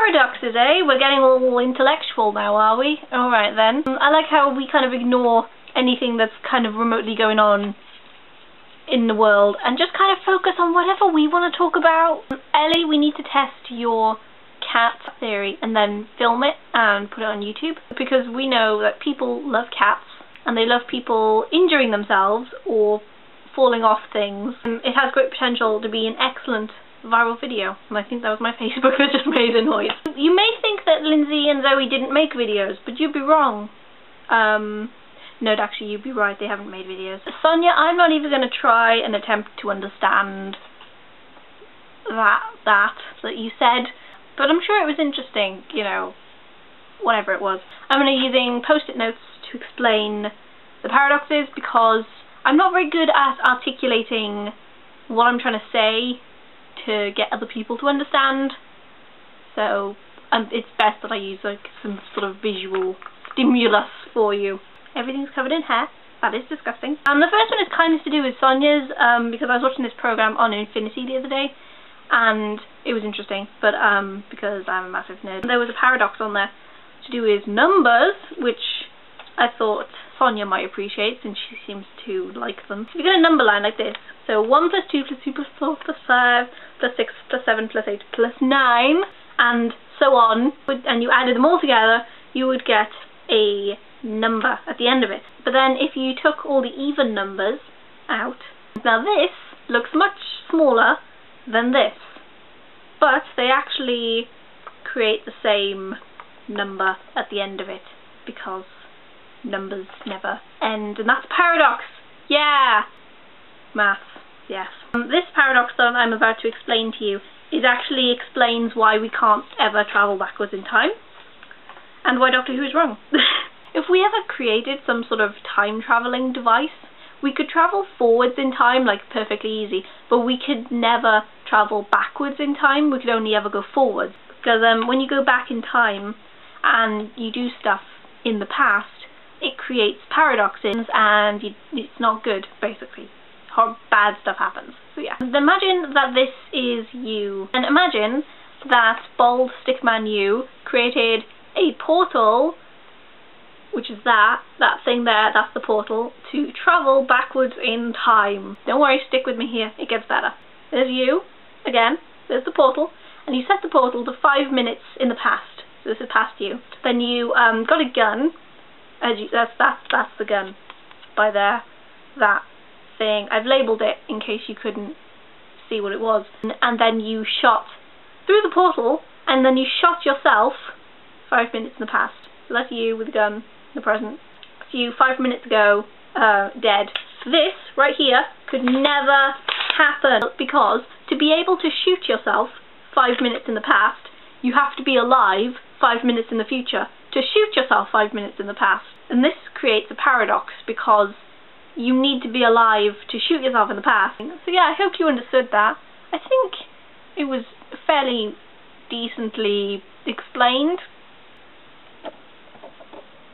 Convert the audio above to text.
paradoxes, eh? We're getting all intellectual now, are we? Alright then. I like how we kind of ignore anything that's kind of remotely going on in the world and just kind of focus on whatever we want to talk about. Ellie, we need to test your cat theory and then film it and put it on YouTube, because we know that people love cats and they love people injuring themselves or falling off things. It has great potential to be an excellent viral video, and I think that was my Facebook that just made a noise. You may think that Lindsay and Zoe didn't make videos, but you'd be wrong. No, actually you'd be right, they haven't made videos. Sonia, I'm not even going to try and attempt to understand that you said, but I'm sure it was interesting, you know, whatever it was. I'm going to be using post-it notes to explain the paradoxes, because I'm not very good at articulating what I'm trying to say to get other people to understand, so it's best that I use like some sort of visual stimulus for you. Everything's covered in hair. That is disgusting. And the first one is kind of to do with Sonia's, because I was watching this program on Infinity the other day, and it was interesting, but because I'm a massive nerd. There was a paradox on there to do with numbers, which I thought Sonia might appreciate since she seems to like them. So you get a number line like this. So 1 plus 2 plus 3 plus 4 plus 5 plus 6 plus 7 plus 8 plus 9, and so on, and you added them all together, you would get a number at the end of it. But then if you took all the even numbers out, now this looks much smaller than this, but they actually create the same number at the end of it, because numbers never end, and that's a paradox. Yeah! Maths, yes. This paradox that I'm about to explain to you actually explains why we can't ever travel backwards in time, and why Doctor Who is wrong. If we ever created some sort of time travelling device, we could travel forwards in time, like perfectly easy, but we could never travel backwards in time. We could only ever go forwards, because when you go back in time and you do stuff in the past, it creates paradoxes, and it's not good, basically. Bad stuff happens. So yeah. Imagine that this is you, and imagine that bald stickman you created a portal, which is that thing there, that's the portal, to travel backwards in time. Don't worry, stick with me here, it gets better. There's you, again, there's the portal, and you set the portal to 5 minutes in the past. So this is past you. Then you got a gun, that's the gun, by there, that thing. I've labelled it in case you couldn't see what it was. And then you shot through the portal, and then you shot yourself 5 minutes in the past. So that's you with a gun in the present. It's you 5 minutes ago, dead. This, right here, could never happen, because to be able to shoot yourself 5 minutes in the past, you have to be alive 5 minutes in the future to shoot yourself 5 minutes in the past. And this creates a paradox, because you need to be alive to shoot yourself in the past. So yeah, I hope you understood that. I think it was fairly decently explained.